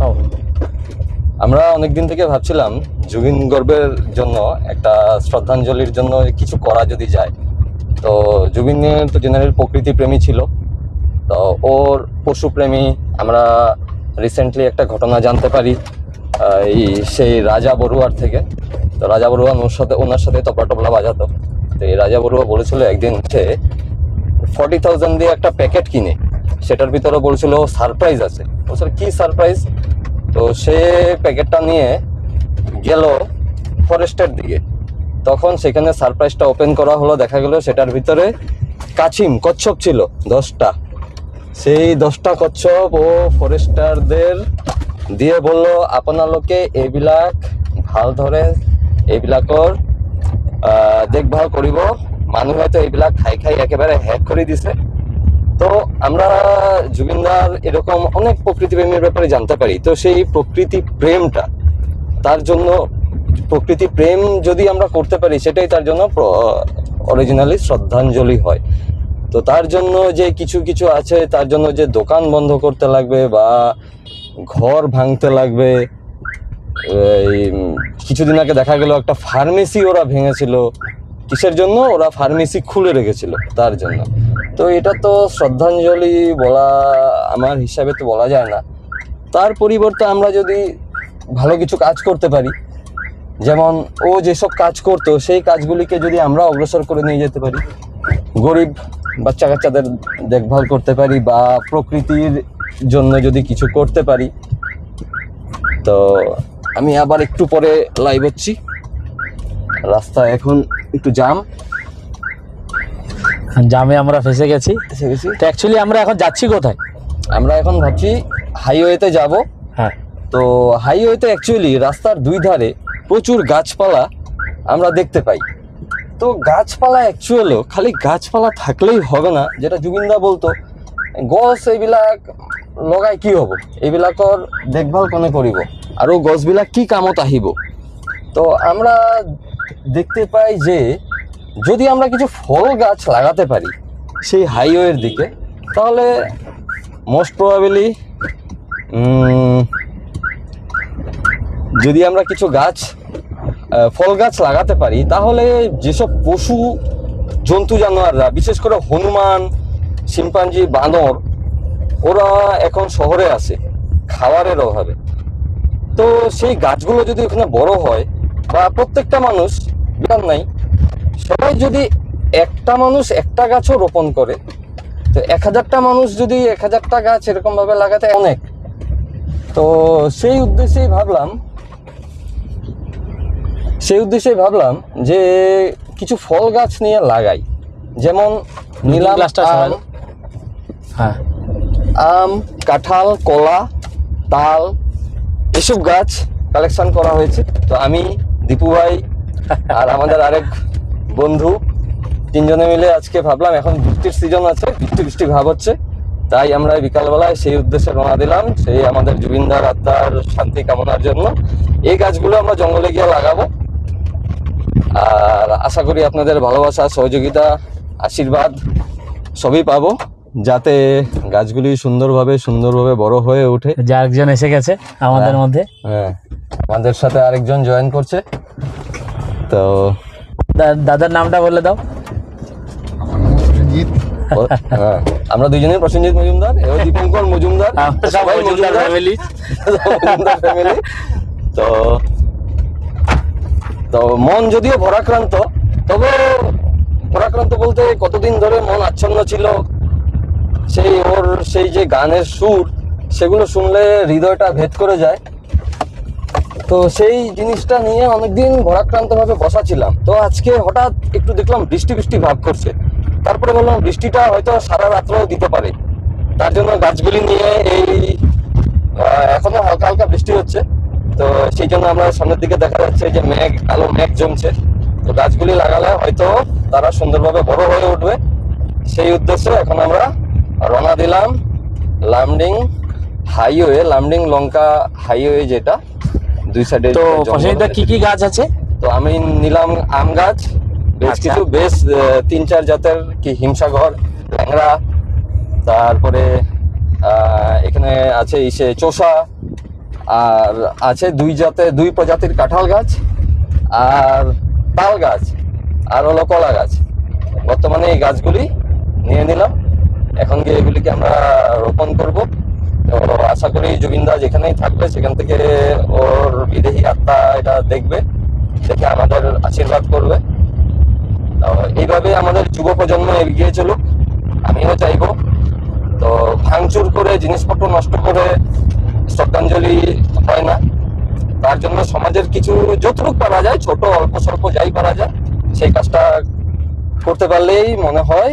ও আমরা অনেকদিন থেকে ভাবছিলাম জুবিন গর্বের জন্য একটা শ্রদ্ধাঞ্জলির জন্য কিছু করা যদি যায়। তো জুবিনের তো জেনারেল প্রকৃতি প্রেমী ছিল, তো ওর পশুপ্রেমী। আমরা রিসেন্টলি একটা ঘটনা জানতে পারি এই সেই রাজা বড়ুয়ার থেকে। তো রাজা বড়ুয়া ওনার সাথে তবলা টবলা বাজাতো। তো এই রাজা বড়ুয়া বলেছিল একদিন সে 40,000 দিয়ে একটা প্যাকেট কিনে, সেটার ভিতরে বলছিল সারপ্রাইজ আছে। বলছিল কি সারপ্রাইজ? তো সে প্যাকেটটা নিয়ে গেল ফরেস্টের দিকে। তখন সেখানে সারপ্রাইজটা ওপেন করা হলো, দেখা গেল সেটার ভিতরে কচ্ছপ ছিল 10টা। সেই 10টা কচ্ছপ ও ফরেস্টারদের দিয়ে বলল আপোনালোকে এইবিলাক ভাল ধৰে, এইবিলাকৰ দেখভাল কৰিব। মানুহে তো এইবিলাক খাই খাই একেবারে হ্যাক করে দিছে। তো আমরা জুবিনদার এরকম অনেক প্রকৃতি প্রেমের ব্যাপারে জানতে পারি। তো সেই প্রকৃতি প্রেমটা, তার জন্য প্রকৃতি প্রেম যদি আমরা করতে পারি, সেটাই তার জন্য অরিজিনালি শ্রদ্ধাঞ্জলি হয়। তো তার জন্য যে কিছু কিছু আছে, তার জন্য যে দোকান বন্ধ করতে লাগবে বা ঘর ভাঙতে লাগবে। এই কিছুদিন আগে দেখা গেল একটা ফার্মেসি ওরা ভেঙেছিল। কিসের জন্য? ওরা ফার্মেসি খুলে রেখেছিল তার জন্য। তো এটা তো শ্রদ্ধাঞ্জলি বলা আমার হিসাবে তো বলা যায় না। তার পরিবর্তে আমরা যদি ভালো কিছু কাজ করতে পারি, যেমন ও যেসব কাজ করতো সেই কাজগুলিকে যদি আমরা অগ্রসর করে নিয়ে যেতে পারি, গরিব বাচ্চা কাচ্চাদের দেখভাল করতে পারি বা প্রকৃতির জন্য যদি কিছু করতে পারি। তো আমি আবার একটু পরে লাইভ হচ্ছি। রাস্তা এখন একটু জামে আমরা ফেসে গেছি। তো অ্যাকচুয়ালি আমরা এখন যাচ্ছি কোথায়? আমরা এখন ভাবছি হাইওয়েতে যাব। হ্যাঁ, তো হাইওয়েতে অ্যাকচুয়ালি রাস্তার দুই ধারে প্রচুর গাছপালা আমরা দেখতে পাই। তো গাছপালা অ্যাকচুয়ালি খালি গাছপালা থাকলেই হবে না, যেটা জুবিনদা বলতো গছ এইবিলাক লগাই কি হব, এইবিলাকৰ দেখভাল কোনে কৰিব আৰু গছবিলাক কি কামত আহিব। তো আমরা দেখতে পাই যে যদি আমরা কিছু ফল গাছ লাগাতে পারি সেই হাইওয়ের দিকে, তাহলে মোস্ট প্রবাবলি যদি আমরা কিছু ফল গাছ লাগাতে পারি, তাহলে যেসব পশু জন্তু জানোয়াররা, বিশেষ করে হনুমান, শিম্পাঞ্জি, বানর, ওরা এখন শহরে আসে খাবারের অভাবে। তো সেই গাছগুলো যদি ওখানে বড় হয় বা প্রত্যেকটা মানুষ, বেকার নাই, সবাই যদি একটা মানুষ একটা গাছও রোপণ করে, তো 1000টা মানুষ যদি 1000টা গাছ এরকম ভাবে লাগাতে অনেক। তো সেই উদ্দেশ্যেই ভাবলাম যে কিছু ফল গাছ নিয়ে লাগাই। যেমন নিলাম আম, কাঁঠাল, কলা, তাল, এসব গাছ কালেকশন করা হয়েছে। তো আমি, দীপু ভাই আর আমাদের আরেক বন্ধু, তিনজনে মিলে আজকে ভাবলাম, এখন বৃষ্টির সিজন আছে, বৃষ্টি ভাব হচ্ছে, তাই আমরা বিকালবেলায় সেই উদ্দেশ্যে রওনা দিলাম, সেই আমাদের জুবিনদার আত্মার শান্তি কামনার জন্য। এই গাছগুলো আমরা জঙ্গলে গিয়ে লাগাবো। আর আশা করি আপনাদের ভালোবাসা, সহযোগিতা, আশীর্বাদ সবই পাবো, যাতে গাছগুলি সুন্দরভাবে বড় হয়ে ওঠে। যে আরেকজন এসে গেছে আমাদের মধ্যে। হ্যাঁ, আমাদের সাথে আরেকজন জয়েন করছে। তো দাদার নামটা বলে দাও। হ্যাঁ, আমরা দুইজনেই প্রসেনজিৎ মজুমদার, এও দীপঙ্কর মজুমদার, সবাই মজুমদার ফ্যামিলি। তো মন যদিও ভরাক্রান্ত, তবে ভরাক্রান্ত বলতে কতদিন ধরে মন আচ্ছন্ন ছিল। সেই যে গানের সুর, সেগুলো শুনলে হৃদয়টা ভেদ করে যায়। তো সেই জিনিসটা নিয়ে অনেকদিন ভরাক্রান্ত ভাবে বসা ছিলাম। তো আজকে হঠাৎ একটু দেখলাম বৃষ্টি ভাব করছে। তারপরে বললাম বৃষ্টিটা হয়তো সারা রাত্রেও দিতে পারে। তার জন্য গাছগুলি নিয়ে এখনো হালকা হালকা বৃষ্টি হচ্ছে। তো সেই জন্য আমরা সামনের দিকে দেখা যাচ্ছে যে কালো মেঘ জমছে। তো গাছগুলি লাগালে হয়তো তারা সুন্দরভাবে বড় হয়ে উঠবে। সেই উদ্দেশ্যে এখন আমরা রওনা দিলাম লামডিং হাইওয়ে, লামডিং লঙ্কা হাইওয়ে, যেটা দুই সাইডে। তো কি কি গাছ আছে? তো আমি নিলাম আম গাছ, বেশ কিছু, বেশ 3-4 জাতের, কি হিমসাগর, ল্যাংড়া, তারপরে এখানে আছে চোষা, আর আছে দুই প্রজাতির কাঁঠাল গাছ আর তাল গাছ আর হলো কলা গাছ। বর্তমানে এই গাছগুলি নিয়ে নিলাম, এখন গিয়ে এগুলিকে আমরা রোপণ করব। তো আশা করি জুবিনদা যেখানেই থাকবে সেখান থেকে ওর বিদেহী আত্মা এটা দেখবে, দেখে আমাদের আশীর্বাদ করবে। তো এইভাবে আমাদের যুব প্রজন্ম এগিয়ে চলুক, আমিও চাইবো। তো ভাঙচুর করে জিনিসপত্র নষ্ট করে শ্রদ্ধাঞ্জলি হয় না, তার জন্য সমাজের কিছু যতটুকু পারা যায়, ছোট অল্প স্বল্প যাই পারা যায়, সেই কাজটা করতে পারলেই মনে হয়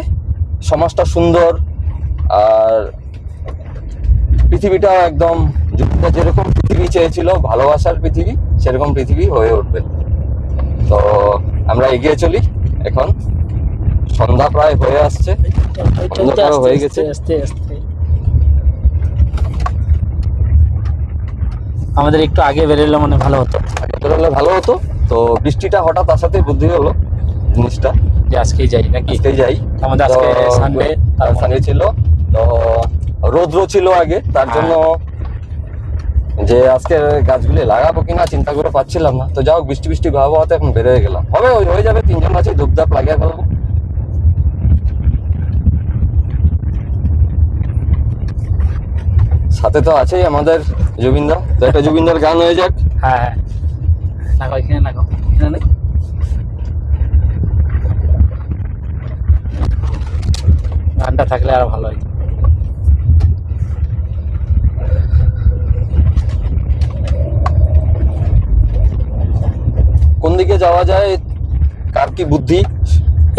সমাজটা সুন্দর আর পৃথিবীটা একদম জুবিনদা যেরকম পৃথিবী চেয়েছিল, ভালোবাসার পৃথিবী, সেরকম পৃথিবী হয়ে উঠবে। তো আমরা এগিয়ে চলি। এখন সন্ধ্যা প্রায় হয়ে আসছে, অন্ধকার হয়ে গেছে। আস্তে আস্তে আমাদের একটু আগে বেরোলে মানে ভালো হতো, আগে বেরোলে ভালো হতো। তো বৃষ্টিটা হঠাৎ আসাতে বুদ্ধি হলো জিনিসটা যে আজকেই যাই নাকি। আজকে যাই, আমাদের আজকে সানডে, সানডে ছিল, তো রৌদ্র ছিল আগে, তার জন্য যে আজকে গাছগুলি লাগাবো কিনা চিন্তা করে পাচ্ছিলাম না। তো যাও, বৃষ্টি বৃষ্টি ভাবাতে এখন বের হয়ে গেলাম। হবে, হয়ে যাবে, 3 জন আছে, ধূপধাপ লাগিয়ে ফেলবো। সাথে তো আছেই আমাদের জুবিনদা, তো একটা জুবিনদার গান হয়ে যাক। হ্যাঁ হ্যাঁ, লাগাও এখানে, লাগাও এখানে নেই। গানটা থাকলে আরো ভালো হয়। কোন দিকে যাওয়া যায়, কার কি বুদ্ধি?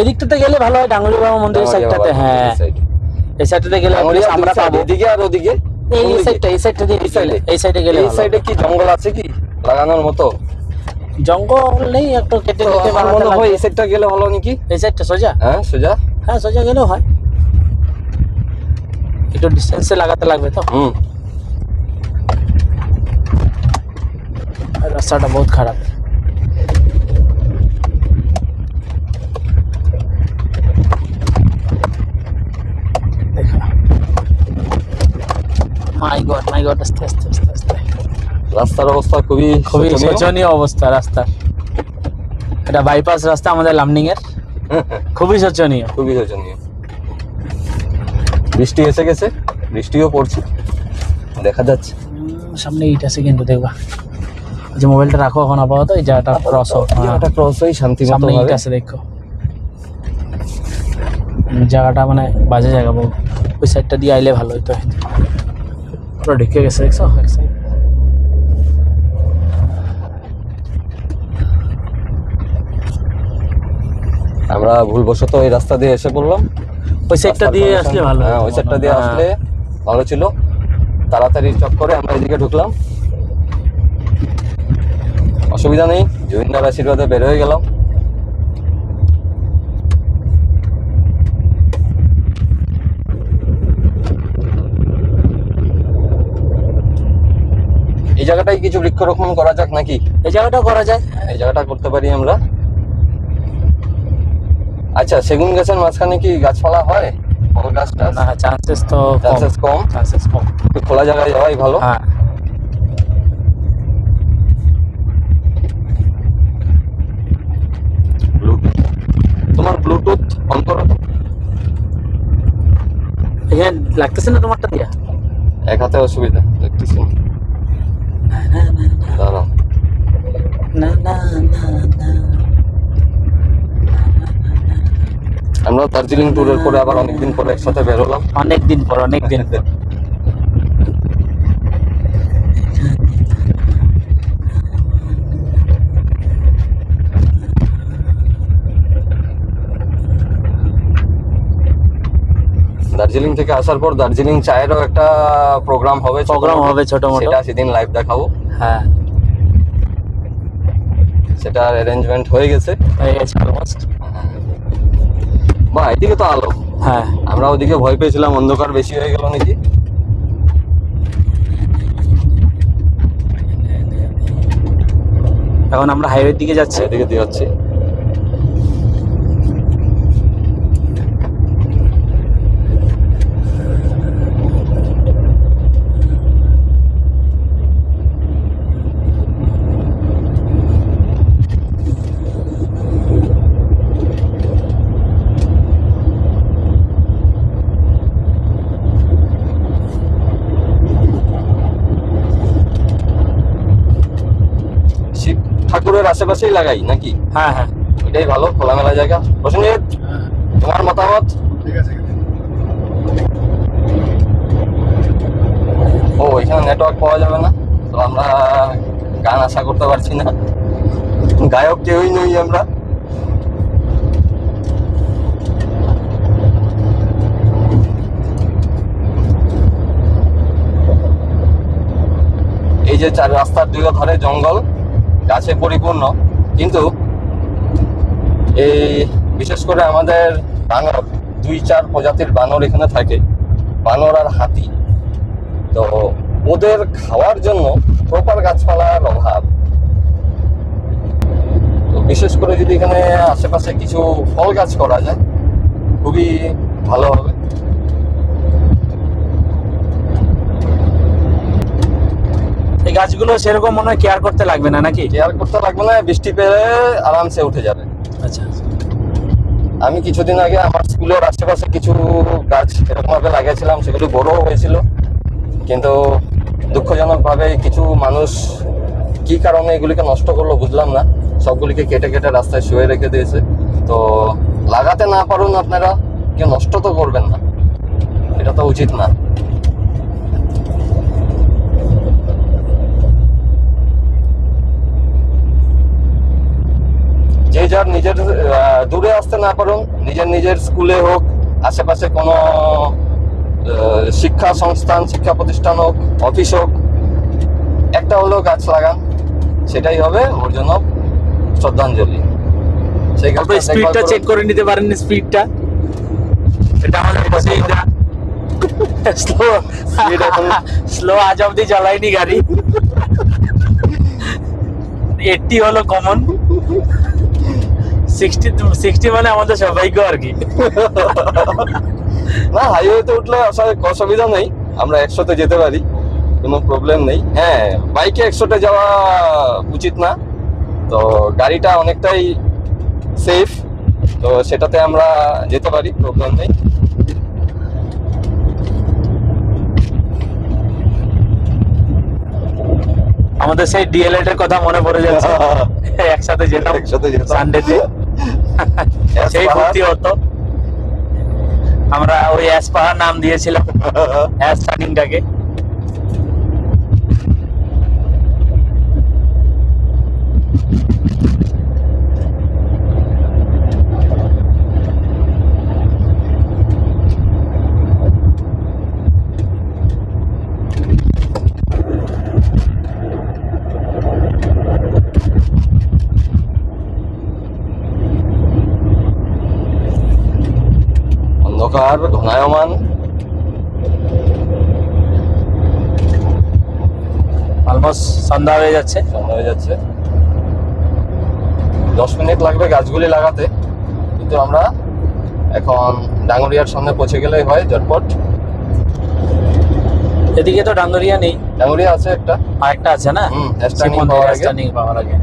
এদিকটাতে গেলে ভালো হয়, ডাঙ্গুলি বাবা মন্দিরের সাইডটাতে। হ্যাঁ, এই সাইডটাতে গেলে আমরা পাবো। এদিকে আর ওদিকে, এই সাইডটা দিয়ে এই সাইডে গেলে। এই সাইডে কি জঙ্গল আছে কি লাগানোর মতো? জঙ্গল নেই, একটু কেটে কেটে আমার মনে হয় এই সাইডটা গেলে ভালো নাকি। এই সাইডটা সোজা? হ্যাঁ সোজা, হ্যাঁ সোজা গেলেও হয়, একটু ডিস্টেন্সে লাগাতে লাগবে তো। রাস্তাটা বহুত খারাপ। মাই গড, আস্তে আস্তে আস্তে আস্তে। রাস্তার অবস্থা খুবই খুবই শোচনীয় অবস্থা রাস্তার। এটা বাইপাস রাস্তা আমাদের লামনিং এর, খুবই শোচনীয়, খুবই শোচনীয়। বৃষ্টি এসে গেছে, বৃষ্টিও পড়ছে, দেখা যাচ্ছে। সামনে ইট আছে কিন্তু দেখবা, যে মোবাইলটা রাখো এখন আপাতত। এই জায়গাটা ক্রস হোক, জায়গাটা ক্রস হই শান্তি মতো সামনে ইট আছে দেখো। জায়গাটা মানে বাজে জায়গা বহু, ওই সাইডটা দিয়ে আইলে ভালো হইতো। পুরো ঢুকে গেছে দেখছো এক সাইড। আমরা ভুলবশত এই রাস্তা দিয়ে এসে পড়লাম। ওই সাইডটা দিয়ে আসলে ভালো। হ্যাঁ, ওই সাইডটা দিয়ে আসলে ভালো ছিল। তাড়াতাড়ি চক্করে আমরা এদিকে ঢুকলাম, অসুবিধা নেই, জুবিনদার আশীর্বাদে বের হয়ে গেলাম। এই জায়গাটায় কিছু বৃক্ষরোপণ করা যাক নাকি? এই জায়গাটা করা যায়, এই জায়গাটা করতে পারি আমরা। আচ্ছা, সেগুন গাছের মাঝখানে কি গাছপালা হয়? ফল গাছটা না, চান্সেস তো কম, চান্সেস কম। একটু খোলা জায়গায় যাওয়াই ভালো। হ্যাঁ, তোমার ব্লুটুথ অন করো তো। এখানে লাগতেছে না তোমারটা দিয়া? এক হাতে অসুবিধা দেখতেছি না। দাঁড়াও, না না না না। আমরা দার্জিলিং ট্যুরের পরে আবার অনেকদিন পরে একসাথে বেরোলাম। অনেকদিন পর, অনেকদিন পর। দার্জিলিং থেকে আসার পর দার্জিলিং চায়েরও একটা প্রোগ্রাম হবে, ছোট মোটো, সেটা সেদিন লাইভ দেখাবো। হ্যাঁ, সেটার অ্যারেঞ্জমেন্ট হয়ে গেছে অলমোস্ট। বা এদিকে তো আলো। হ্যাঁ, আমরা ওদিকে ভয় পেয়েছিলাম অন্ধকার বেশি হয়ে গেল নাকি। এখন আমরা হাইওয়ের দিকে যাচ্ছি। এদিকে দিয়ে যাচ্ছি। ঠাকুরের আশেপাশেই লাগাই নাকি? হ্যাঁ হ্যাঁ, এটাই ভালো, খোলামেলা জায়গা। প্রসেনজিৎ, তোমার মতামত? ঠিক আছে। ও, এখানে নেটওয়ার্ক পাওয়া যাবে না, তো আমরা গান আশা করতে পারছি না, গায়ক কেউই নই আমরা। এই যে চার রাস্তার দুই ধারে জঙ্গল, গাছে পরিপূর্ণ, কিন্তু এই বিশেষ করে আমাদের বানর, 2-4 প্রজাতির বানর এখানে থাকে, বানর আর হাতি। তো ওদের খাওয়ার জন্য প্রপার গাছপালার অভাব। তো বিশেষ করে যদি এখানে আশেপাশে কিছু ফল গাছ করা যায় খুবই ভালো হবে। এই গাছগুলো সেরকম মনে হয় কেয়ার করতে লাগবে না নাকি? কেয়ার করতে লাগবে না, বৃষ্টি পেলে আরামসে উঠে যাবে। আচ্ছা আচ্ছা। আমি কিছুদিন আগে আমার স্কুলের আশেপাশে কিছু গাছ এরকম ভাবে লাগিয়েছিলাম, সেগুলো বড় হয়েছিল, কিন্তু দুঃখজনকভাবে কিছু মানুষ কি কারণে এগুলিকে নষ্ট করলো বুঝলাম না, সবগুলিকে কেটে কেটে রাস্তায় শুয়ে রেখে দিয়েছে। তো লাগাতে না পারুন আপনারা, কেউ নষ্ট তো করবেন না, এটা তো উচিত না। যে যার নিজের দূরে আসতে না পারুন, নিজের নিজের স্কুলে হোক, আশেপাশে কোনো শিক্ষা সংস্থান, শিক্ষা প্রতিষ্ঠান হোক, অফিস হোক, একটা হলেও গাছ লাগান, সেটাই হবে ওর জন্য শ্রদ্ধাঞ্জলি। সেই আপনি স্পিডটা চেক করে নিতে পারেন, স্পিডটা এটা আমাদের কাছে স্লো Speed এখন- স্লো আজ অব্দি চালাইনি গাড়ি, 80 হলো কমন, 60 মানে আমাদের সবাইকে আর কি। না, হাইওয়েতে উঠলে অসুবিধা নেই, আমরা 100-তে যেতে পারি, কোনো প্রবলেম নেই। হ্যাঁ, বাইকে 100-তে যাওয়া উচিত না, তো গাড়িটা অনেকটাই সেফ, তো সেটাতে আমরা যেতে পারি, প্রবলেম নেই। আমাদের সেই ডিএলএড এর কথা মনে পড়ে যাচ্ছে, একসাথে যেতাম একসাথে যেতাম। সানডেতে, সেই ভর্তি হতো। আমরা ওই অ্যাস পাহাড় নাম দিয়েছিলাম অ্যাস টার্নিংটাকে। অন্ধকার ঘনায়মান, অলমোস্ট সন্ধ্যা হয়ে যাচ্ছে। সন্ধ্যা হয়ে যাচ্ছে, 10 মিনিট লাগবে গাছগুলি লাগাতে, কিন্তু আমরা এখন ডাঙ্গরিয়ার সামনে পৌঁছে গেলেই হয় ঝটপট। এদিকে তো ডাঙ্গরিয়া নেই, ডাঙ্গরিয়া আছে একটা, আরেকটা আছে না, স্ট্যান্ডিং পাওয়ার আগে। স্ট্যান্ডিং পাওয়ার আগে।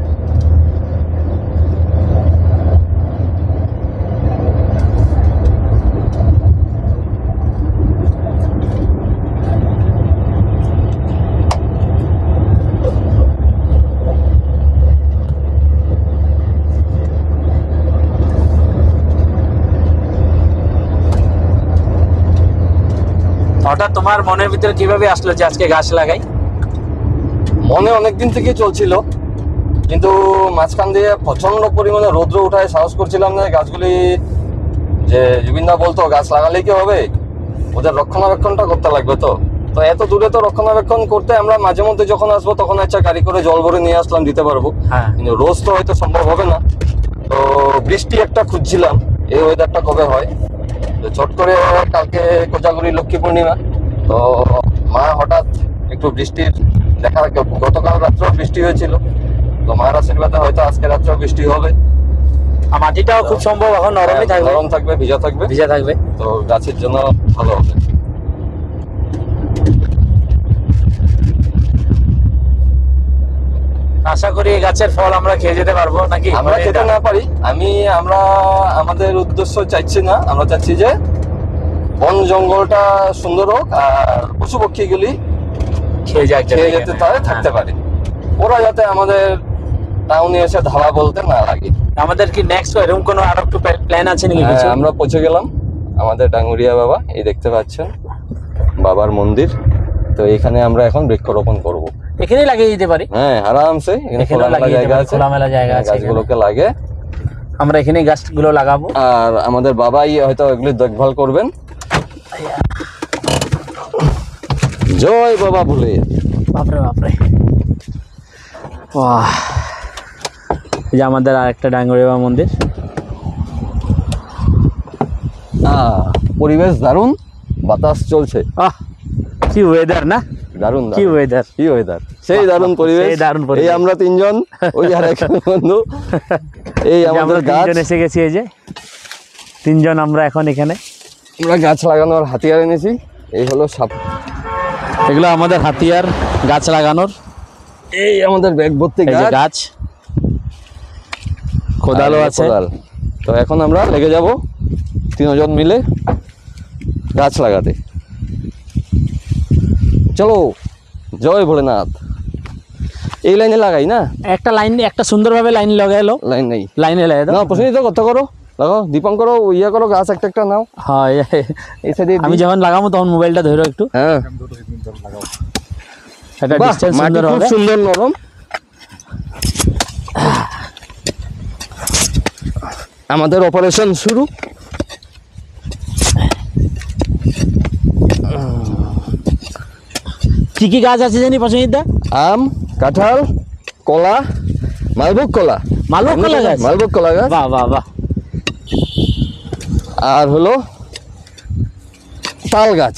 হঠাৎ তোমার মনের ভিতরে কিভাবে আসলো যে আজকে গাছ লাগাই? মনে অনেকদিন থেকেই চলছিল, কিন্তু মাঝখান দিয়ে প্রচন্ড পরিমাণে রৌদ্র উঠায় সাহস করছিলাম না। গাছগুলি যে জুবিনদা বলতো গাছ লাগালেই কি হবে, ওদের রক্ষণাবেক্ষণটা করতে লাগবে। তো তো এত দূরে তো রক্ষণাবেক্ষণ করতে আমরা মাঝে মধ্যে যখন আসবো তখন একটা গাড়ি করে জল ভরে নিয়ে আসলাম, দিতে পারবো, হ্যাঁ, কিন্তু রোজ তো হয়তো সম্ভব হবে না। তো বৃষ্টি একটা খুঁজছিলাম, এই ওয়েদারটা কবে হয়। তো চট করে কালকে কোজাগুড়ি লক্ষ্মী পূর্ণিমা, তো মা হঠাৎ একটু বৃষ্টির দেখা, গতকাল রাত্রেও বৃষ্টি হয়েছিল, তো মার আশীর্বাদে হয়তো আজকে রাত্রেও বৃষ্টি হবে। আর মাটিটাও খুব সম্ভব এখন নরমই থাকবে, নরম থাকবে, ভিজা থাকবে, ভিজা থাকবে। তো গাছের জন্য ভালো হবে। আশা করি এই গাছের ফল আমরা খেয়ে যেতে পারবো নাকি? আমরা মানে খেতে এটা- না পারি, আমরা আমাদের উদ্দেশ্য চাইছি না, আমরা চাচ্ছি যে বন জঙ্গলটা সুন্দর হোক আর পশু পক্ষীগুলি খেয়ে যাক, খেয়ে যেতে পারে, থাকতে পারে, ওরা যাতে আমাদের টাউনে এসে ধাবা বলতে না লাগে। আমাদের কি নেক্সট এরকম কোনো আর একটু প্ল্যান আছে নাকি কিছু? আমরা পৌঁছে গেলাম আমাদের ডাঙ্গুরিয়া বাবা, এই দেখতে পাচ্ছেন বাবার মন্দির। তো এখানে আমরা এখন বৃক্ষরোপণ করব। এখানেই লাগিয়ে দিতে পারি। হ্যাঁ আরামসে, এখানে খোলামেলা জায়গা আছে, খোলামেলা জায়গা আছে, গাছগুলোকে লাগে আমরা এখানেই গাছগুলো লাগাবো। আর আমাদের বাবাই হয়তো এগুলি দেখভাল করবেন। জয় বাবা ভুলে। বাপরে বাপরে, বাহ! এই যে আমাদের আরেকটা ডাঙ্গুরিয়া বাবা মন্দির। পরিবেশ দারুণ, বাতাস চলছে। কি ওয়েদার না, দারুণ কি ওয়েদার, কি ওয়েদার, সেই দারুণ পরিবেশ, সেই দারুণ পরিবেশ। এই আমরা তিনজন, ওই আর এক বন্ধু, এই আমাদের গাছ তিনজন এসে গেছি। এই যে তিনজন আমরা এখন এখানে, আমরা গাছ লাগানোর হাতিয়ার এনেছি। এই হলো সাপ, এগুলো আমাদের হাতিয়ার গাছ লাগানোর। এই আমাদের ব্যাগ ভর্তি এই যে গাছ, গাছ, কোদালও আছে। তো এখন আমরা লেগে যাব তিনজন মিলে গাছ লাগাতে। চলো, জয় ভোলেনাথ। এই লাইনে লাগাই না, একটা লাইন, একটা সুন্দরভাবে লাইন লাগাইলো, লাইন নেই, লাইনে লাগাই দাও। না প্রশ্নিত কত করো, লাগাও দীপঙ্কর, ইয়ে করো, গাছ একটা একটা নাও। হ্যাঁ, এই সাইডে আমি যখন লাগাবো তখন মোবাইলটা ধরো একটু। হ্যাঁ, একটা বাহ, ডিসটেন্স মাটি সুন্দর খুব হবে। সুন্দর নরম। আমাদের অপারেশন শুরু। কি কি গাছ আছে জানি পছন্দ? আম, কাঁঠাল, কলা, মালভোগ কলা, মালভোগ কলা গাছ, মালভোগ কলা গাছ, বাহ বাহ বাহ। আর হলো তাল গাছ।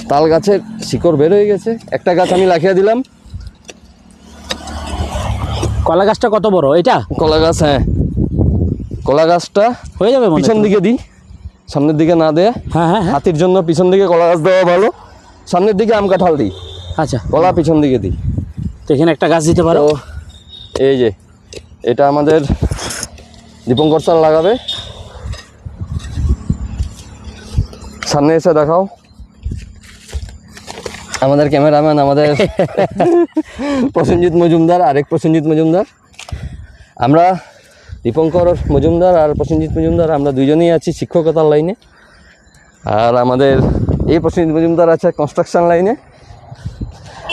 তাল গাছের শিকড় বের হয়ে গেছে, একটা গাছ আমি লাগিয়ে দিলাম। কলা গাছটা কত বড় এটা? কলা গাছ, হ্যাঁ কলা গাছটা হয়ে যাবে মনে হয়। পিছন দিকে দিই, সামনের দিকে না দেয়া। হ্যাঁ হ্যাঁ হ্যাঁ, হাতির জন্য পিছন দিকে কলা গাছ দেওয়া ভালো, সামনের দিকে আম কাঁঠাল দিই, আচ্ছা। কলা পিছন দিকে দিই। তো এখানে একটা গাছ দিতে পারো। তো এই যে এটা আমাদের দীপঙ্কর স্যার লাগাবে। সামনে এসে দেখাও, আমাদের ক্যামেরাম্যান, আমাদের প্রসেনজিৎ মজুমদার, আরেক প্রসেনজিৎ মজুমদার। আমরা দীপঙ্কর মজুমদার আর প্রসেনজিৎ মজুমদার, আমরা দুইজনেই আছি শিক্ষকতার লাইনে। আর আমাদের এই প্রসেনজিৎ মজুমদার আছে কনস্ট্রাকশন লাইনে।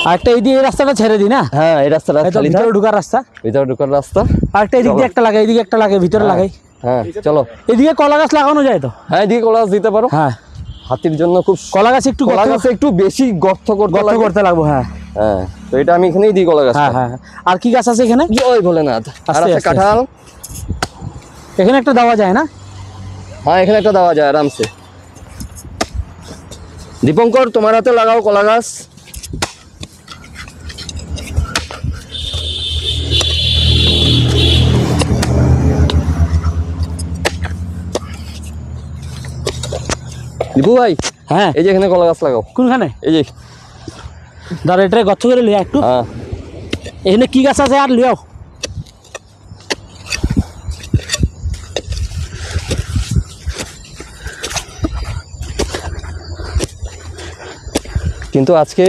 আর একটা এই দিয়ে এই রাস্তাটা ছেড়ে দিই না, হ্যাঁ এই রাস্তাটা খালি থাক, ভিতরে ঢোকার রাস্তা, ভিতরে ঢোকার রাস্তা। আর একটা এদিক দিয়ে একটা লাগাই, এদিকে একটা লাগাই, ভিতরে লাগাই। হ্যাঁ চলো, এদিকে কলা গাছ লাগানো যায় তো? হ্যাঁ এদিকে কলা গাছ দিতে পারো। হ্যাঁ, হাতির জন্য খুব, কলা গাছ একটু কলা গাছে একটু বেশি গর্ত গর্ত করতে লাগবো। হ্যাঁ হ্যাঁ, তো এটা আমি এখানেই দিই কলা গাছ। হ্যাঁ হ্যাঁ। আর কি গাছ আছে এখানে? জয় ভোলেনাথ। আর আস্তে আছে আস্তে কাঁঠাল। এখানে একটা দেওয়া যায় না? হ্যাঁ এখানে একটা দেওয়া যায় আরামসে। দীপঙ্কর তোমার হাতে লাগাও কলা গাছ। দীপু ভাই, হ্যাঁ, এই যে এখানে কলা গাছ লাগাও। কোনখানে? এই যে, ধর এটা গচ্ছ করে লিয়া একটু। হ্যাঁ এখানে কি গাছ আছে আর লিয়াও। কিন্তু আজকে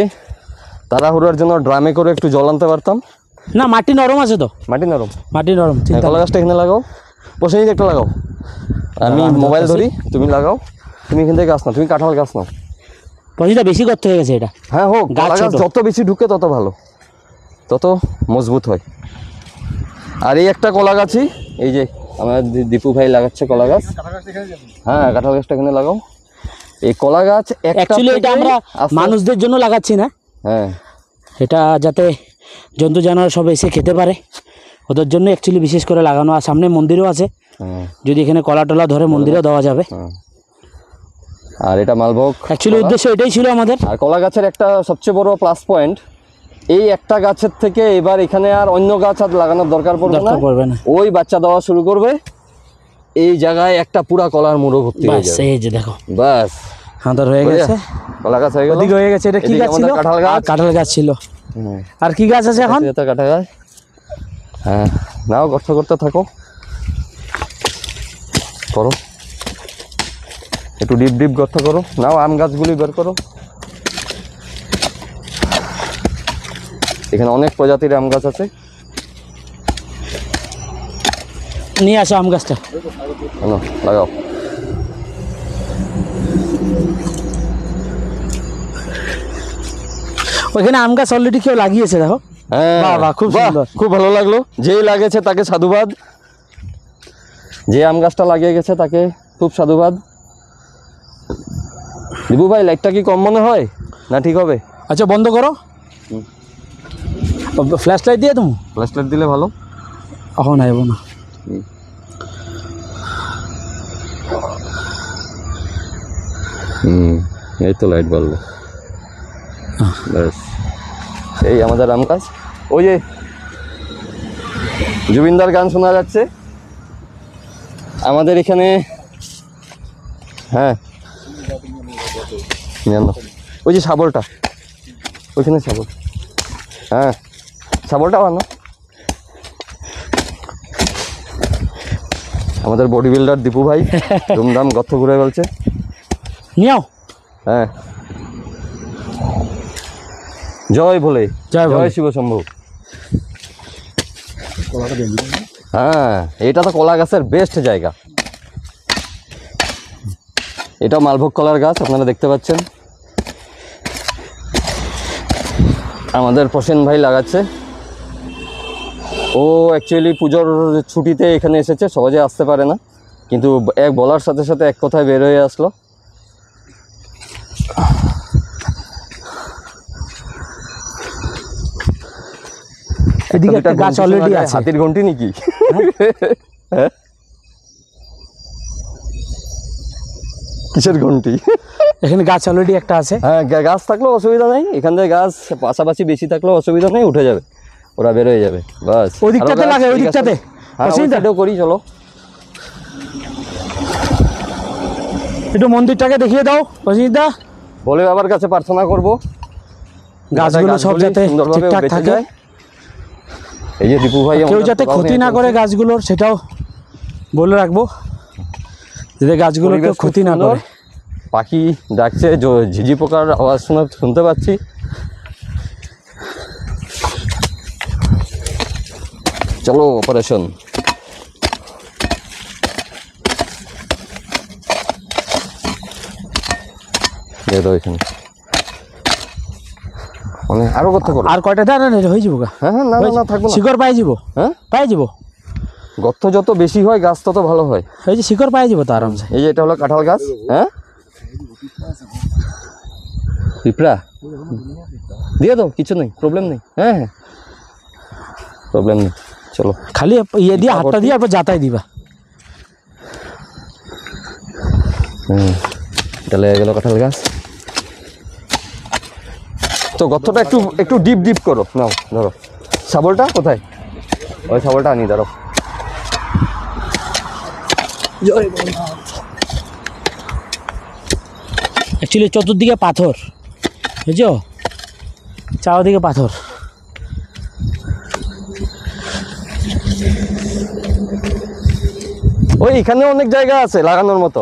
তাড়াহুড়োর জন্য ড্রামে করে একটু জল আনতে পারতাম না, মাটি নরম আছে তো, মাটি নরম। মাটি নরম। হ্যাঁ, কলা গাছটা এখানে লাগাও, প্রসেনজিৎ একটা লাগাও, আমি আমি মোবাইল ধরতেছি। ধরি, তুমি লাগাও। তুমি এখান থেকে গাছ নাও, তুমি কাঁঠাল গাছ নাও। পয়সাটা বেশি করতে হয়ে গেছে এটা। হ্যাঁ হোক, গাছ কলা গাছ ছোট। যত বেশি ঢুকে তত ভালো, তত মজবুত হয়। আর এই একটা কলা গাছই, এই যে আমার দীপু ভাই লাগাচ্ছে কলা গাছ। হ্যাঁ কাঁঠাল গাছটা এখানে লাগাও। এই কলা গাছ একটা অ্যাকচুয়ালি এটা থেকে আমরা আস্তে- মানুষদের জন্য লাগাচ্ছি না, হ্যাঁ এটা যাতে জন্তু জানোয়ার সব এসে খেতে পারে ওদের জন্য অ্যাকচুয়ালি বিশেষ করে লাগানো। আর সামনে মন্দিরও আছে, হ্যাঁ যদি এখানে কলা টলা ধরে মন্দিরেও দেওয়া যাবে। হ্যাঁ। আর এটা মালভোগ। অ্যাকচুয়ালি উদ্দেশ্য এটাই ছিল আমাদের। আর কলা গাছের একটা সবচেয়ে বড় প্লাস পয়েন্ট, এই একটা গাছের থেকে এবার এখানে আর অন্য গাছ আর লাগানোর দরকার পড়বে না। দরকার পড়বে না। ওই বাচ্চা দেওয়া শুরু করবে, এই জায়গায় একটা পুরা কলার মুড়ো ভর্তি হয়ে বাস যাবে। এই যে দেখো বাস আমাদের হয়ে গেছে, কলা গাছ হয়ে গেল। ওদিকে হয়ে গেছে। এটা কি এদিকে গাছ ছিল? আমাদের কাঁঠাল গাছ। আর কাঁঠাল গাছ ছিল। হুম। আর কি গাছ আছে এখন? এটা কাঁঠাল গাছ। হ্যাঁ নাও, গর্ত করতে থাকো, করো একটু ডিপ ডিপ গর্ত করো। নাও আম গাছগুলি বের করো। এখানে অনেক প্রজাতির আম গাছ আছে। নিয়ে আসো আম গাছটা। আনো, লাগাও। ওইখানে আম গাছ অলরেডি কেউ লাগিয়েছে দেখো। হ্যাঁ, বাহ, বাহ, খুব বাহ, সুন্দর। খুব ভালো লাগলো। যেই লাগিয়েছে তাকে সাধুবাদ, যে আম গাছটা লাগিয়ে গেছে তাকে খুব সাধুবাদ। দিবু ভাই, লাইটটা কি কম মনে হয় না ঠিক হবে? আচ্ছা বন্ধ করো, ফ্ল্যাশ লাইট দিয়ে তুমি ফ্ল্যাশ লাইট দিলে ভালো। এখন আইব না। এই তো লাইট জ্বললো। ব্যাস, এই আমাদের আম গাছ। ওই যে জুবিনদার গান শোনা যাচ্ছে আমাদের এখানে। হ্যাঁ, নিয়ে আনো। ওই যে শাবলটা, ওইখানে শাবল। হ্যাঁ, শাবলটা আনো। আমাদের বডি বিল্ডার দীপু ভাই ধুমধাম গর্ত ঘুরে বলছে। নিও। হ্যাঁ, জয় ভোলে, জয় ভোলে। জয় শিব শম্ভু। হ্যাঁ, এটা তো কলা গাছের বেস্ট জায়গা। এটা মালভোগ কলার গাছ, আপনারা দেখতে পাচ্ছেন। আমাদের প্রসেন ভাই লাগাচ্ছে। ও অ্যাকচুয়ালি পুজোর ছুটিতে এখানে এসেছে, সহজে আসতে পারে না, কিন্তু এক বলার সাথে সাথে এক কথায় বের হয়ে আসলো। এদিকে একটা গাছ অলরেডি আছে। হাতির ঘন্টি নাকি? হ্যাঁ, কিসের ঘন্টি? এখানে গাছ অলরেডি একটা আছে। হ্যাঁ, গাছ থাকলেও অসুবিধা নেই, এখান থেকে গাছ পাশাপাশি বেশি থাকলেও অসুবিধা নেই, উঠে যাবে, ওরা বের হয়ে যাবে। বাস, ওই দিকটাতে লাগে, ওই দিকটাতে। সেটাও করি, চলো। একটু মন্দিরটাকে দেখিয়ে দাও অজিতদা। বলে বাবার কাছে প্রার্থনা করব গাছগুলো সব যাতে সুন্দরভাবে ঠিকঠাক বেঁচে থাকে। যায়। এই যে দীপু ভাই কেউ আমাদের যাতে প্রধান ক্ষতি না এ করে করছে। গাছগুলোর, সেটাও বলে রাখবো, যাতে গাছগুলো কেউ পরিবেশ খুব ক্ষতি না সুন্দর। করে। পাখি ডাকছে, ঝিঝি পোকার আওয়াজ শুনতে পাচ্ছি। চলো অপারেশন। এখানে মানে আরো কত করো? আর কয়টা দাঁড়া হয়ে যাবো গা। হ্যাঁ, হ্যাঁ, না না, না থাকবো না। শিকড় পাই যাব। হ্যাঁ, পাই যাব। গর্ত যত বেশি হয় গাছ তত ভালো হয়। এই যে শিকড় পাই যাব তো আরামসে। এই যে এটা হলো কাঁঠাল গাছ। হ্যাঁ, পিঁপড়া দিয়ে দাও, কিছু নেই, প্রবলেম নেই। হ্যাঁ হ্যাঁ, প্রবলেম নেই, চলো। খালি ইয়ে দিয়ে হাতটা দিয়ে আর যাতাই দিবা। এটা লেগে গেল কাঁঠাল গাছ। তো গর্তটা একটু একটু ডিপ ডিপ করো। নাও ধরো, শাবলটা কোথায়? ওই শাবলটা আনি, ধরো। অ্যাকচুয়ালি চতুর্দিকে পাথর, বুঝছো, চারদিকে পাথর। ওই এখানে অনেক জায়গা আছে লাগানোর মতো।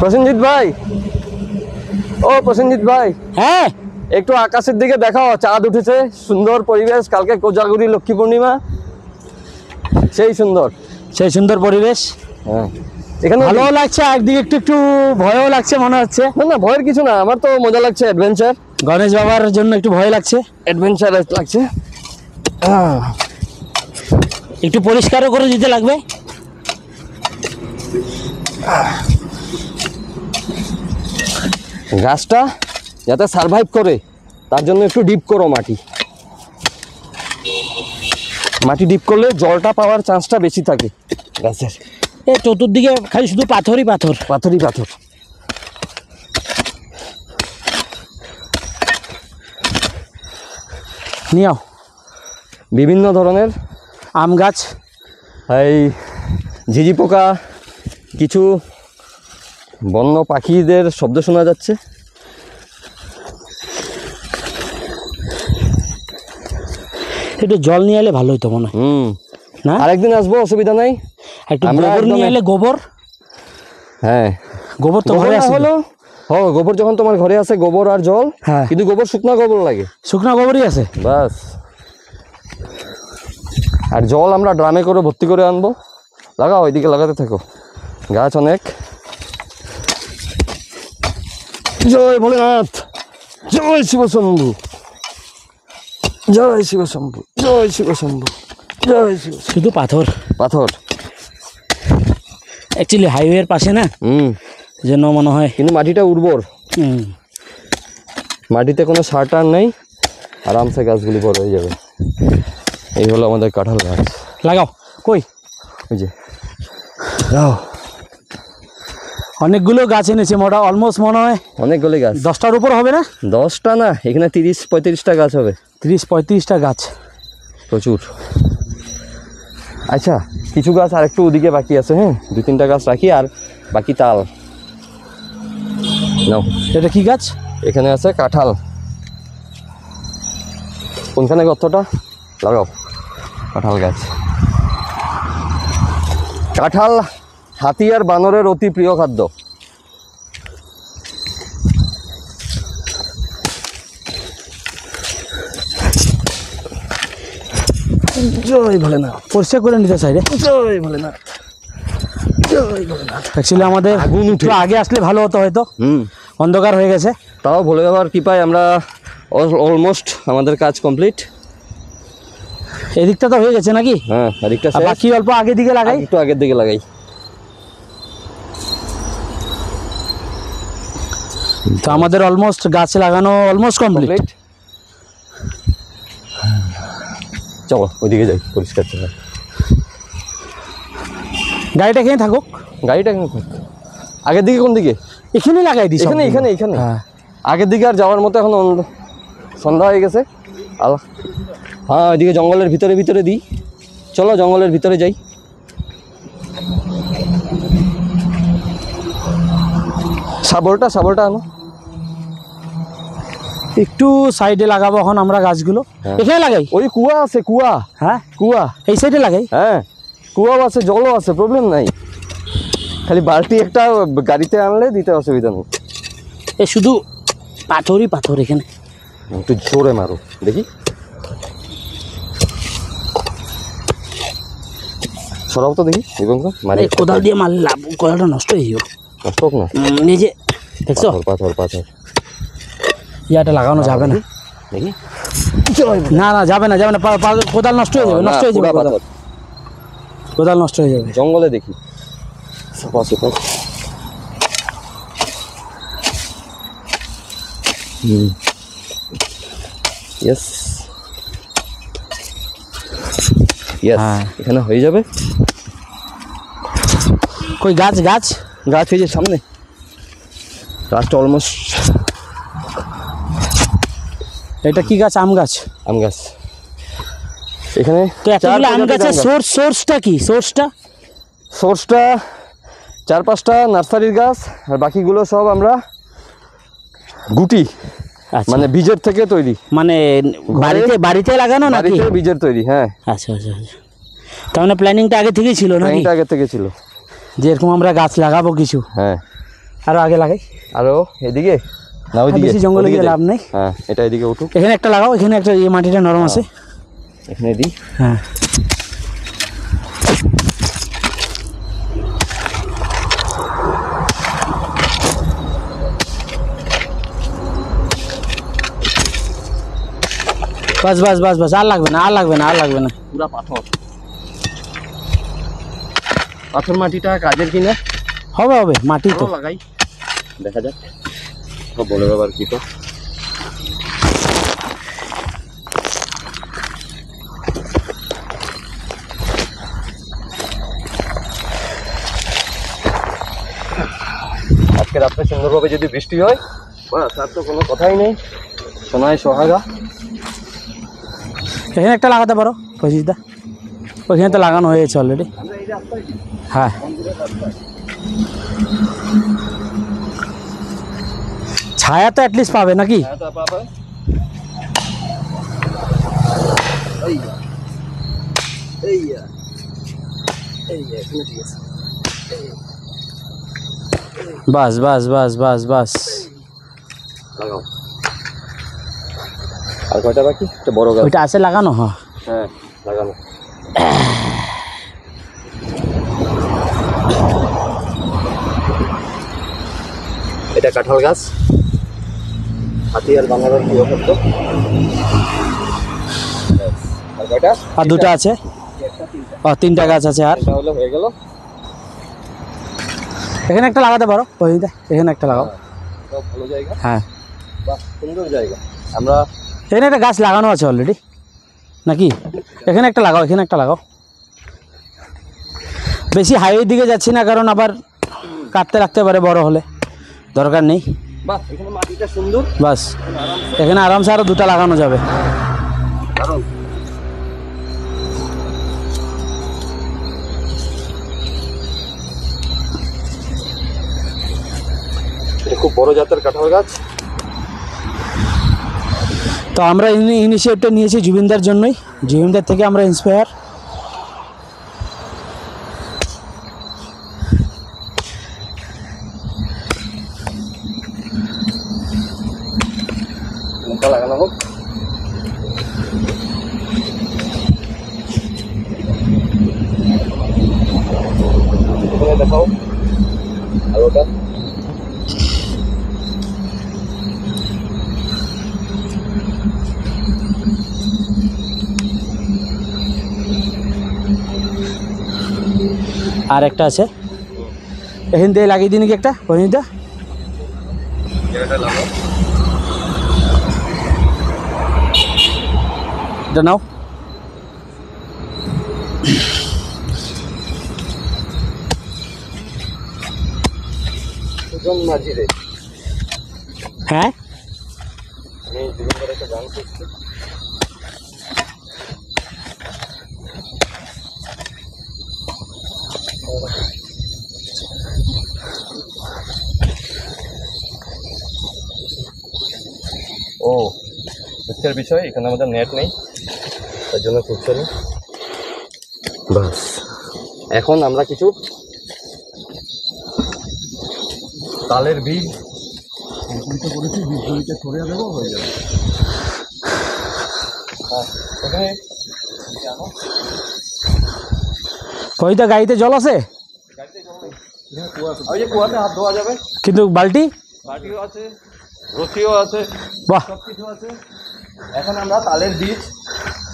প্রসেনজিৎ ভাই, ও প্রসেনজিৎ ভাই, হ্যাঁ, একটু আকাশের দিকে দেখাও, চাঁদ উঠেছে, সুন্দর পরিবেশ, কালকে কোজাগরি লক্ষ্মী পূর্ণিমা, সেই সুন্দর। সেই সুন্দর পরিবেশ। হ্যাঁ, এখানে ভালো লাগছে, একদিকে একটু একটু ভয়ও লাগছে মনে হচ্ছে। না না, ভয়ের কিছু না, আমার তো মজা লাগছে, অ্যাডভেঞ্চার। গণেশ বাবার জন্য একটু ভয় লাগছে, অ্যাডভেঞ্চার লাগছে। একটু পরিষ্কারও করে দিতে লাগবে। গাছটা যাতে সারভাইভ করে তার জন্য একটু ডিপ করো মাটি। মাটি ডিপ করলে জলটা পাওয়ার চান্সটা বেশি থাকে গাছের। এই চতুর্দিকে খালি শুধু পাথরই পাথর, পাথরই পাথর। নিও বিভিন্ন ধরনের আম গাছ, এই ঝিঝি পোকা, কিছু বন্য পাখিদের শব্দ শোনা যাচ্ছে। একটু জল নিয়ে এলে ভালো হতো মনে হয় না? আরেকদিন আসবো, অসুবিধা নাই। একটু আমরা গোবর নিয়ে একদম- এলে, গোবর, হ্যাঁ, গোবর তো গোবর ঘরে না আছে। হলো, গোবর যখন তোমার ঘরে আছে, গোবর আর জল, হ্যাঁ, কিন্তু গোবর শুকনা গোবর লাগে। শুকনা গোবরই আছে। বাস, আর জল আমরা ড্রামে করে ভর্তি করে আনবো। লাগাও, ওইদিকে লাগাতে থাকো, গাছ অনেক। জয় ভোলেনাথ, জয় শিবশম্ভু, জয় শিবশম্ভু, জয় শিবশম্ভু, জয় শিব। শুধু পাথর, পাথর অ্যাকচুয়ালি হাইওয়ের পাশে না, জন্য মনে হয়। কিন্তু মাটিটা উর্বর, মাটিতে কোনো সার টার নেই, আরামসে গাছগুলি বড় হয়ে যাবে। এই হলো আমাদের কাঁঠাল গাছ। লাগাও, কই ওই যে লাও, অনেকগুলো গাছ এনেছে, মোটা অলমোস্ট মনে হয় অনেকগুলি গাছ, 10টার উপর হবে না? 10টা না, এখানে 30-35টা গাছ হবে। 30-35টা গাছ, প্রচুর। আচ্ছা, কিছু গাছ আর একটু ওদিকে বাকি আছে, হ্যাঁ 2-3টা গাছ রাখি, আর বাকি তাল নাও। এটা কি গাছ? এখানে আছে কাঁঠাল। কোনখানে গর্তটা? লাগাও কাঁঠাল গাছ। কাঁঠাল হাতি আর বানরের অতি প্রিয় খাদ্য। জয় ভোলেনাথ, পরিষ্কার করে নিতে চাই রে। জয় ভোলেনাথ, জয় ভোলেনাথ। অ্যাকচুয়ালি আমাদের আগুন উঠে। একটু আগে আসলে ভালো হতো, হয়তো অন্ধকার হয়ে গেছে। তাও ভোলে বাবার কৃপায় আমরা অলমোস্ট আমাদের কাজ কমপ্লিট। এদিকটা তো হয়ে গেছে নাকি? হ্যাঁ, এদিকটা আর বাকি অল্প আগের দিকে লাগাই। একটু আগের দিকে লাগাই। তো আমাদের অলমোস্ট গাছ লাগানো অলমোস্ট কমপ্লিট। চলো ওইদিকে যাই, পরিষ্কার চলো। গাড়িটা এখানে থাকুক। গাড়িটা এখানে থাক। আগের দিকে কোন দিকে? এখানে লাগাই দিই, এখানে এখানে এখানে। হ্যাঁ, আগের দিকে আর যাওয়ার মতো এখন সন্ধ্যা হয়ে গেছে। হ্যাঁ, ওইদিকে জঙ্গলের ভিতরে ভিতরে দিই। চলো জঙ্গলের ভিতরে যাই। শাবলটা আনো। একটু সাইডে লাগাবো এখন আমরা গাছগুলো। হ্যাঁ। এখানে লাগাই। ওই কুয়া আছে, কুয়া। হ্যাঁ, কুয়া এই সাইডে লাগাই। হ্যাঁ, কুয়াও আছে, জলও আছে, প্রবলেম নাই। খালি বালতি একটা গাড়িতে আনলে দিতে অসুবিধা নেই। এ শুধু পাথরই পাথর এখানে। একটু জোরে মারো দেখি। সরাও তো দেখি এবং এই কোদাল দিয়ে মারলে লাভ, কোদালটা নষ্ট হয়ে যাবে। নষ্ট হোক না। এই যে দেখছো, পাথর পাথর ইয়াটা লাগানো যাবে না। দেখি। না না, যাবে না, যাবে না, কোদাল নষ্ট হয়ে যাবে, নষ্ট হয়ে যাবে কোদাল। কোদাল নষ্ট হয়ে যাবে। জঙ্গলে দেখি। সাপা সাপা। ইয়েস ইয়েস, এখানে হয়ে যাবে। কই গাছ? গাছ গাছ হয়ে যায় সামনে, গাছটা অলমোস্ট। এটা কি গাছ? আম গাছ। আম গাছ। এখানে তো এতগুলো আম গাছের সোর্সটা কি? সোর্সটা 4-5টা নার্সারির গাছ, আর বাকিগুলো সব আমরা গুটি, মানে বীজের থেকে তৈরি। মানে বাড়িতে লাগানো নাকি? বাড়িতে বীজের তৈরি, হ্যাঁ। আচ্ছা আচ্ছা আচ্ছা, তার মানে প্ল্যানিংটা আগে থেকেই ছিল নাকি? প্ল্যানিংটা আগে থেকে ছিল যে এরকম আমরা গাছ লাগাবো কিছু। হ্যাঁ, আরো আগে লাগাই। আরো এদিকে না, ওইদিকে বেশি জঙ্গলে গিয়ে লাভ নেই। হ্যাঁ, এটা এদিকে উঠুক। এখানে একটা লাগাও, এখানে একটা, এই মাটিটা নরম আছে। এখানে দিই। হ্যাঁ, বাস বাস বাস বাস, আর লাগবে না, আর লাগবে না, আর লাগবে না। পুরা পাথর মাটিটা কাজের কিনা? হবে হবে, মাটি তো লাগাই, দেখা যাক। বলে বাবার কি তো। আজকে রাত্রে সুন্দরভাবে যদি বৃষ্টি হয়, তার তো কোনো কথাই নেই। সোনায় সোহাগা। এখানে একটা লাগাতে পারো পঁচিশটা, ওইখানে তো লাগানো হয়েছে অলরেডি। হ্যাঁ, ছায়া তো অ্যাটলিস্ট পাবে নাকি? বাস বাস বাস বাস বাস। লাগাও। আর কয়টা বাকি? একটা বড় গাছ ওইটা আছে লাগানো। হ্যাঁ, হ্যাঁ লাগানো। এটা কাঁঠাল গাছ, হাতিয়ার বাংলার কি অবস্থ। আর কয়টা? আর দুটো আছে, তিনটা গাছ আছে। আর এটা হলো হয়ে গেল। এখানে একটা লাগাতে পারো, এখানে একটা লাগাও। সব ভালো জায়গা, হ্যাঁ বাহ সুন্দর জায়গা। আমরা এখানে একটা গাছ লাগানো আছে অলরেডি নাকি? এখানে একটা লাগাও, এখানে একটা লাগাও। বেশি হাইওয়ের দিকে যাচ্ছি না, কারণ আবার কাটতে রাখতে পারে বড় হলে, দরকার নেই। বাহ এখানে মাটিটা সুন্দর, বাস এখানে আরামসে আরো দুটো লাগানো যাবে। কারণ এটা খুব বড় জাতের কাঁঠাল গাছ। তো আমরা ইনিশিয়েটিভটা নিয়েছি জুবিনদার জন্যই, জুবিনদার থেকে আমরা ইন্সপায়ার। লঙ্কা লাগানো হোক। এখানে দেখাও আলোটা। আর একটা আছে, এখান দিয়ে লাগিয়ে দিন কি একটা পরিণীতা। এটা নাও। সুজন মাঝি রে, হ্যাঁ আমি জীবনের একটা গান করছি। ও দুঃখের বিষয়, এখানে আমাদের নেট নেই, তার জন্য খুঁজছে না। বাস এখন আমরা কিছু তালের বীজ সংকুলিত করেছি, বীজগুলিকে ছড়িয়ে দেবো, হয়ে যাবে। এখানে পরিণীতা গাড়িতে জল আছে, ওই যে কুয়াতে হাত ধোয়া যাবে, কিন্তু বালতি বাটিও আছে, রথিও আছে, বাহ। সব কিছু আছে। এখন আমরা তালের বীজ,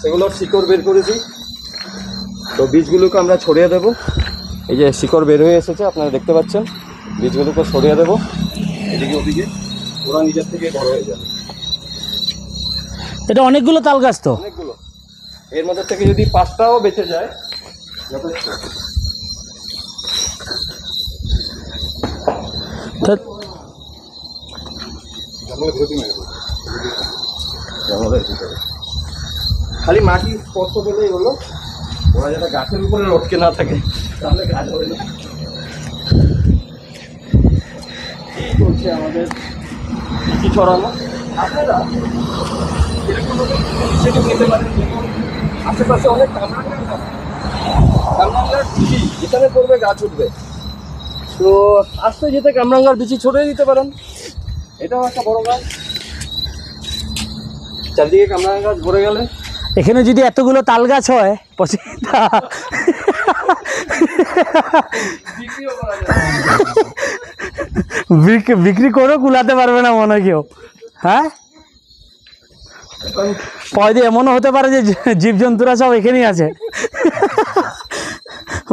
সেগুলোর শিকড় বের করেছি, তো বীজগুলোকে আমরা ছড়িয়ে দেব। এই যে শিকড় বের হয়ে এসেছে, আপনারা দেখতে পাচ্ছেন। বীজগুলোকে ছড়িয়ে দেব এদিকে ওদিকে, ওরা নিজের থেকে বড় হয়ে যাবে। এটা অনেকগুলো তাল গাছ তো, অনেকগুলো, এর মধ্যে থেকে যদি 5টাও বেঁচে যায় যথেষ্ট। খালি মাটি স্পর্শ পেলেই হলো, ওরা যাতে গাছের উপরে লটকে না থাকে, তাহলে গাছ হবে না। এই চলছে আমাদের কি ছড়ানো। আপনারা সেটা নিতে পারেন, আশেপাশে অনেক কামরাঙ্গার বিচি যেখানে পড়বে গাছ উঠবে, তো আস্তে যেতে কামরাঙ্গার বিচি ছড়িয়ে দিতে পারেন। এটাও একটা বড় গাছ, চারদিকে কামরাঙ্গা গাছ ভরে গেলে। এখানে যদি এতগুলো তাল গাছ হয় পছন্দ বিক্রি করেও কুলাতে পারবে না মনে হয় কেউ। হ্যাঁ পয়দা এমনও হতে পারে যে জীবজন্তুরা সব এখানেই আছে,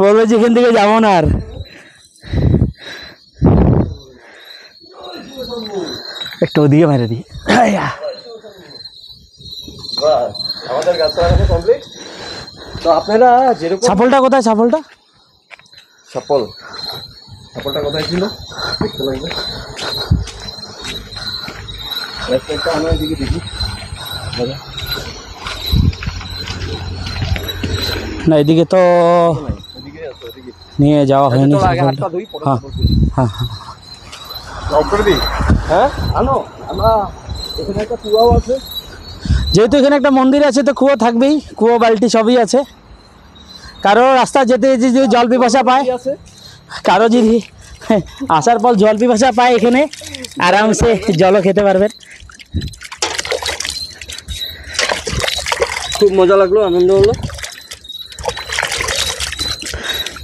বলবে যে এখান থেকে যাবো না আর। একটু ওদিকে মেরে দিই। আমাদের গাছ লাগানো কমপ্লিট। তো আপনারা যেরকম ছাপলটা কোথায়? ছাপলটা ছাপলটা কোথায় ছিল দেখতে লাগবে। আমরা এদিকে দেখি না, এদিকে তো নিয়ে যাওয়া হয়নি। হ্যাঁ হ্যাঁ আনো, আমরা এখানে একটা কুয়াও আছে। যেহেতু এখানে একটা মন্দির আছে তো কুয়ো থাকবেই, কুয়ো বালতি সবই আছে। কারো রাস্তা যেতে যদি জল পিপাসা পায়, কারো যদি আসার পর জল পিপাসা পায়, এখানে আরামসে জলও খেতে পারবেন। খুব মজা লাগলো, আনন্দ হলো।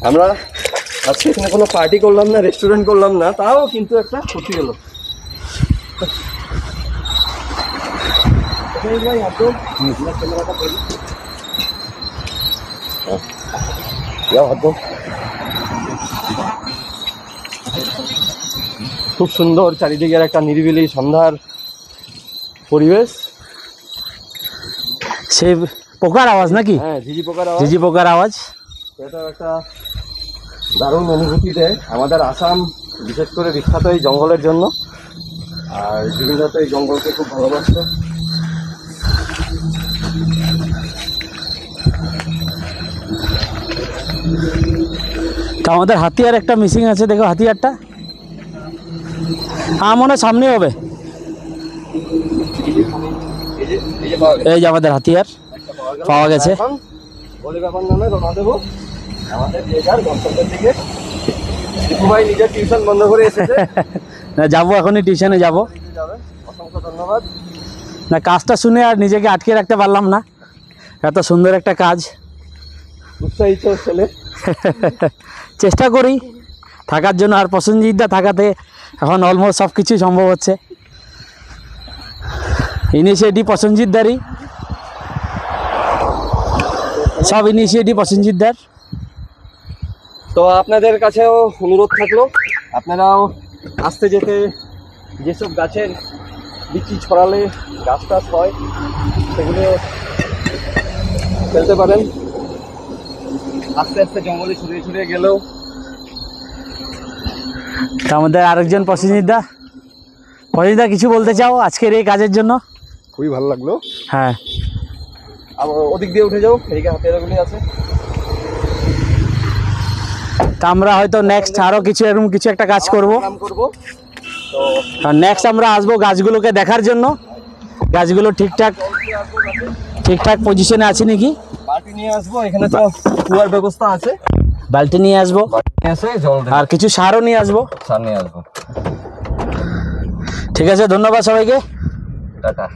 আমরা আজকে এখানে কোনো পার্টি করলাম না, রেস্টুরেন্ট করলাম না, তাও কিন্তু একটা ক্ষতি হলো। খুব সুন্দর চারিদিকের একটা নিরিবিলি সন্ধ্যার পরিবেশ। সে পোকার আওয়াজ নাকি? হ্যাঁ, ঝিঝি পোকার আওয়াজ। ঝিঝি পোকার আওয়াজ। এটা একটা দারুণ অনুভূতি দেয়। আমাদের আসাম বিশেষ করে বিখ্যাত এই জঙ্গলের জন্য, আর জুবিনদা তো এই জঙ্গলকে খুব ভালোবাসত। তো আমাদের হাতিয়ার একটা মিসিং আছে, দেখো হাতিয়ারটা। হ্যাঁ, মনে হয় সামনে হবে। এই যে আমাদের হাতিয়ার পাওয়া গেছে। এখন বলে ব্যাপার নামে রওনা দেবো আমাদের যে যার গন্তব্যের দিকে। দীপু ভাই নিজের টিউশন বন্ধ করে এসেছে। না, যাবো এখনই টিউশনে যাবো। যাবে, অসংখ্য ধন্যবাদ। না, কাজটা শুনে আর নিজেকে আটকে রাখতে পারলাম না, এত সুন্দর একটা কাজ। উৎসাহিত ছেলে। চেষ্টা করি থাকার জন্য, আর প্রসেনজিৎদা থাকাতে এখন অলমোস্ট সব কিছুই সম্ভব হচ্ছে। ইনিশিয়েটিভ প্রসেনজিৎদারই, সব ইনিশিয়েটিভ প্রসেনজিৎদার। তো আপনাদের কাছেও অনুরোধ থাকলো, আপনারাও আসতে যেতে যেসব গাছের বিচি ছড়ালে গাছ টাছ হয় সেগুলো ফেলতে পারেন। আস্তে আস্তে জঙ্গলে ছড়িয়ে ছড়িয়ে গেলেও। তা আমাদের আরেকজন প্রসেনজিৎদা, প্রসেনজিৎদা কিছু বলতে চাও আজকের এই কাজের জন্য? খুবই ভালো লাগলো। হ্যাঁ, আবার ওদিক দিয়ে উঠে যাও, এদিকে হাতিয়ারগুলি আছে। তা আমরা হয়তো নেক্সট আরও কিছু এরকম কিছু একটা কাজ করব। করবো তো আর নেক্সট আমরা আসবো গাছগুলোকে দেখার জন্য, গাছগুলো ঠিকঠাক পজিশনে আছে নাকি। বালতি নিয়ে আসবো, এখানে তো কুয়ার ব্যবস্থা আছে, বালতি নিয়ে আসবো, বালতি নিয়ে এসে জল দেবো, আর কিছু সারও নিয়ে আসবো। সার নিয়ে আসবো। ঠিক আছে, ধন্যবাদ সবাইকে। টাটা।